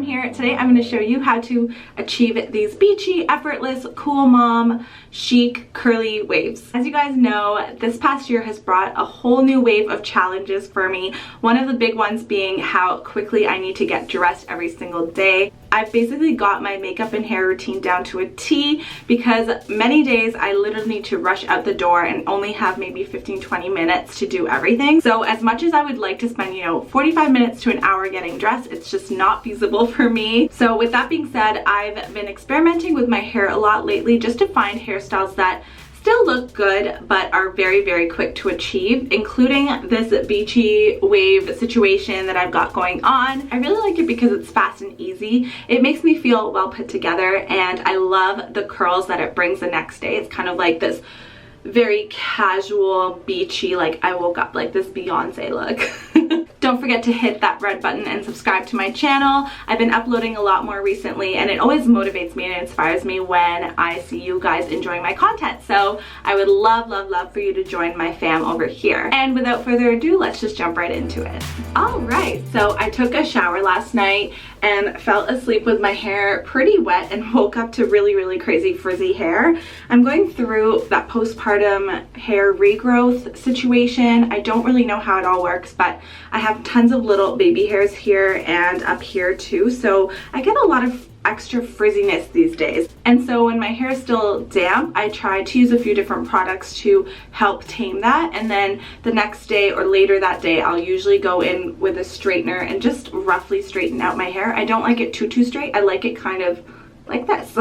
here. Today I'm going to show you how to achieve these beachy, effortless, cool mom, chic, curly waves. As you guys know, this past year has brought a whole new wave of challenges for me. One of the big ones being how quickly I need to get dressed every single day. I've basically got my makeup and hair routine down to a T because many days I literally need to rush out the door and only have maybe 15-20 minutes to do everything. So as much as I would like to spend, 45 minutes to an hour getting dressed, it's just not feasible for me. So with that being said, I've been experimenting with my hair a lot lately just to find hairstyles that still look good but are very, very quick to achieve, including this beachy wave situation that I've got going on. I really like it because it's fast and easy. It makes me feel well put together, and I love the curls that it brings the next day. It's kind of like this very casual, beachy, like I woke up like this Beyonce look. Don't forget to hit that red button and subscribe to my channel. I've been uploading a lot more recently, and it always motivates me and inspires me when I see you guys enjoying my content. So I would love, love, love for you to join my fam over here. And without further ado, let's just jump right into it. All right, so I took a shower last night and fell asleep with my hair pretty wet and woke up to really, really crazy frizzy hair. I'm going through that postpartum hair regrowth situation. I don't really know how it all works, but I have tons of little baby hairs here and up here too, so I get a lot of extra frizziness these days. And so when my hair is still damp, I try to use a few different products to help tame that, and then the next day or later that day I'll usually go in with a straightener and just roughly straighten out my hair. I don't like it too straight. I like it kind of like this.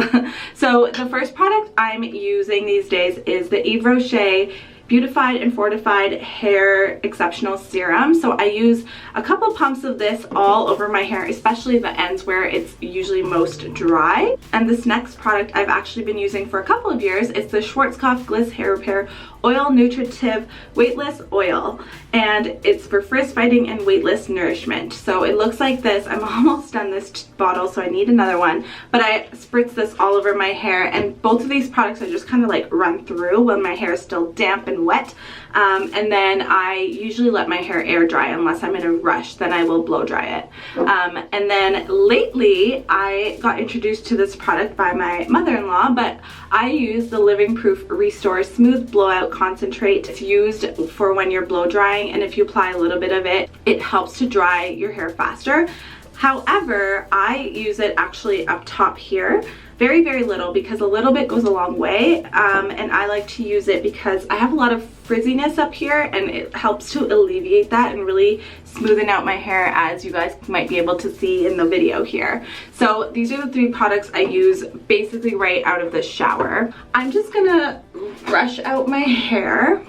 So the first product I'm using these days is the Yves Rocher Beautified and Fortified Hair Exceptional Serum. So I use a couple pumps of this all over my hair, especially the ends where it's usually most dry. And this next product I've actually been using for a couple of years. It's the Schwarzkopf Gliss Hair Repair Oil Nutritive Weightless Oil, and it's for frizz fighting and weightless nourishment. So it looks like this. I'm almost done this bottle, so I need another one, but I spritz this all over my hair, and both of these products I just kind of like run through when my hair is still damp and wet, and then I usually let my hair air dry unless I'm in a rush. Then I will blow dry it. And then lately I got introduced to this product by my mother-in-law, but I use the Living Proof Restore Smooth Blowout Concentrate. It's used for when you're blow drying, and if you apply a little bit of it, it helps to dry your hair faster. However, I use it actually up top here, very, very little, because a little bit goes a long way, and I like to use it because I have a lot of frizziness up here, and it helps to alleviate that and really smoothen out my hair, as you guys might be able to see in the video here. So these are the three products I use basically right out of the shower. I'm just gonna brush out my hair.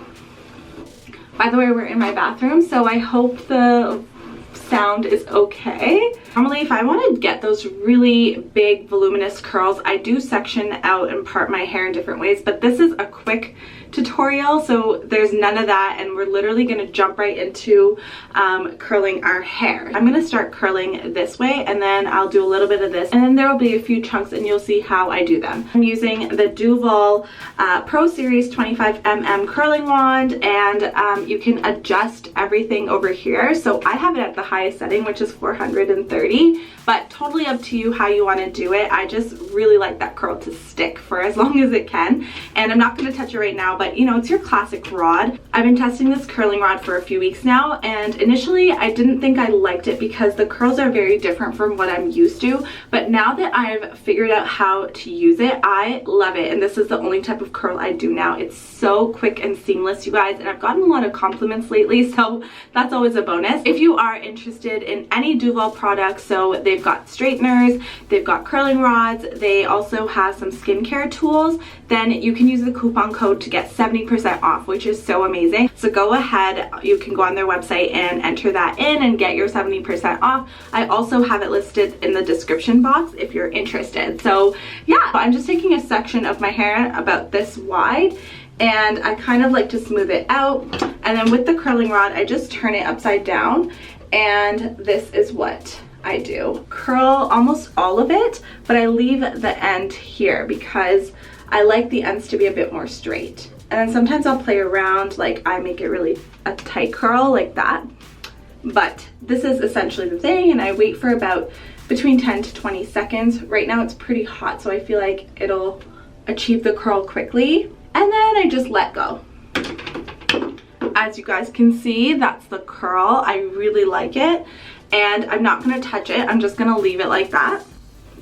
By the way, we're in my bathroom, so I hope the sound is okay. Normally, if I want to get those really big voluminous curls, I do section out and part my hair in different ways, but this is a quick tutorial, so there's none of that, and we're literally going to jump right into curling our hair. I'm going to start curling this way, and then I'll do a little bit of this, and then there will be a few chunks, and you'll see how I do them. I'm using the Duval Pro Series 25mm curling wand, and you can adjust everything over here. So I have it at the highest setting, which is 430, but totally up to you how you want to do it. I just really like that curl to stick for as long as it can, and I'm not going to touch it right now, but it's your classic rod. I've been testing this curling rod for a few weeks now, and initially I didn't think I liked it because the curls are very different from what I'm used to, but now that I've figured out how to use it, I love it, and this is the only type of curl I do now. It's so quick and seamless, you guys, and I've gotten a lot of compliments lately, so that's always a bonus. If you are interested in any Duval products, so they've got straighteners, they've got curling rods, they also have some skincare tools, then you can use the coupon code to get 70% off, which is so amazing. So go ahead, you can go on their website and enter that in and get your 70% off. I also have it listed in the description box if you're interested. So yeah, I'm just taking a section of my hair about this wide, and I kind of like to smooth it out, and then with the curling rod I just turn it upside down, and this is what I do. Curl almost all of it, but I leave the end here because I like the ends to be a bit more straight. And then sometimes I'll play around, like I make it really a tight curl like that. but this is essentially the thing, and I wait for about between 10 to 20 seconds. Right now it's pretty hot, so I feel like it'll achieve the curl quickly, and then I just let go. As you guys can see, that's the curl. I really like it, and I'm not going to touch it. I'm just going to leave it like that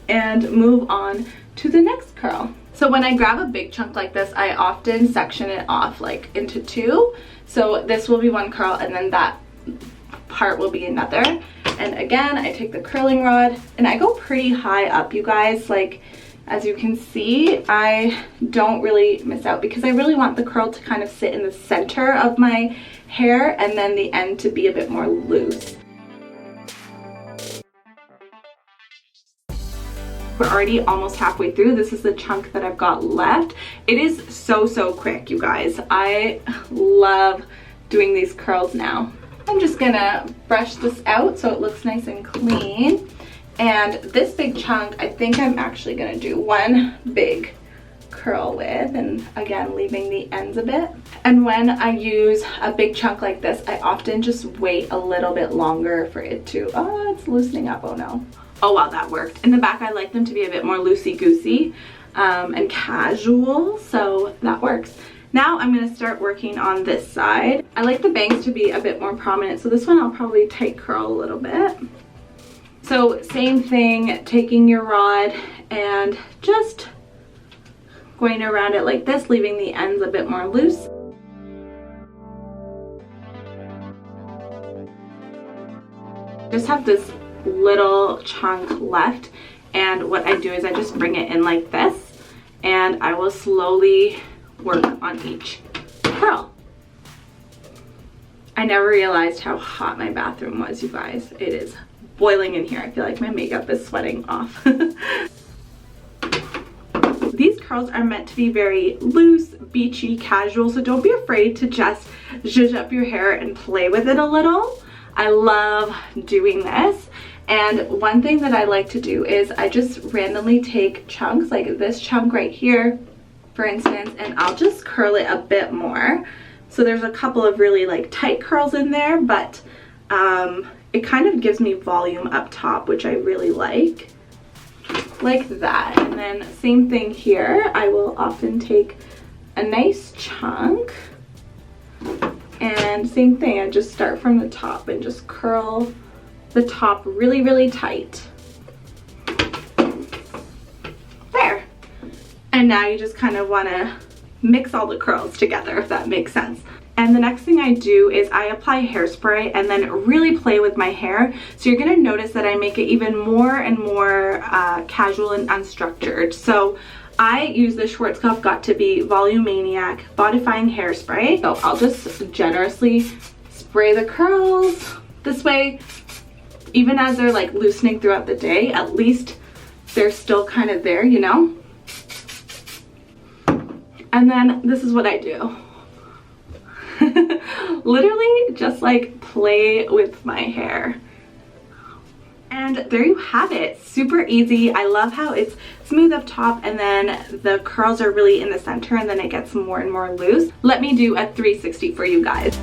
and move on to the next curl. So when I grab a big chunk like this, I often section it off like into two. So this will be one curl, and then that part will be another. And again, I take the curling rod and I go pretty high up, you guys. Like, as you can see, I don't really miss out because I really want the curl to kind of sit in the center of my hair and then the end to be a bit more loose. We're already almost halfway through. This is the chunk that I've got left. It is so quick, you guys. I love doing these curls now. I'm just gonna brush this out so it looks nice and clean. And this big chunk, I think I'm actually gonna do one big curl with, and again, leaving the ends a bit. And when I use a big chunk like this, I often just wait a little bit longer for it to, oh, it's loosening up, oh no. Oh wow, that worked. In the back, I like them to be a bit more loosey-goosey and casual, so that works. Now I'm gonna start working on this side. I like the bangs to be a bit more prominent, so this one I'll probably tight curl a little bit. So same thing, taking your rod and just going around it like this, leaving the ends a bit more loose. Just have this little chunk left, and what I do is I just bring it in like this, and I will slowly work on each curl. I never realized how hot my bathroom was, you guys. It is boiling in here. I feel like my makeup is sweating off. These curls are meant to be very loose, beachy, casual, so don't be afraid to just zhuzh up your hair and play with it a little. I love doing this. And one thing that I like to do is I just randomly take chunks, like this chunk right here, for instance, and I'll just curl it a bit more. So there's a couple of really like tight curls in there, but it kind of gives me volume up top, which I really like that. And then same thing here, I will often take a nice chunk, and same thing, I just start from the top and just curl the top really tight. There. And now you just kind of want to mix all the curls together, if that makes sense. And the next thing I do is I apply hairspray and then really play with my hair. So you're going to notice that I make it even more and more casual and unstructured. So I use the Schwarzkopf Got to Be Volumaniac Bodifying Hairspray. So I'll just generously spray the curls this way. Even as they're like loosening throughout the day, at least they're still kind of there, you know? And then this is what I do. Literally just like play with my hair. And there you have it, super easy. I love how it's smooth up top and then the curls are really in the center and then it gets more and more loose. Let me do a 360 for you guys.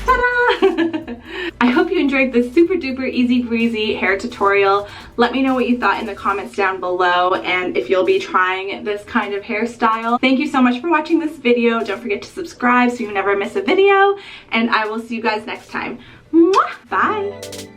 Ta-da! I hope you enjoyed this super duper easy breezy hair tutorial. Let me know what you thought in the comments down below and if you'll be trying this kind of hairstyle. Thank you so much for watching this video. Don't forget to subscribe so you never miss a video, and I will see you guys next time. Mwah! Bye!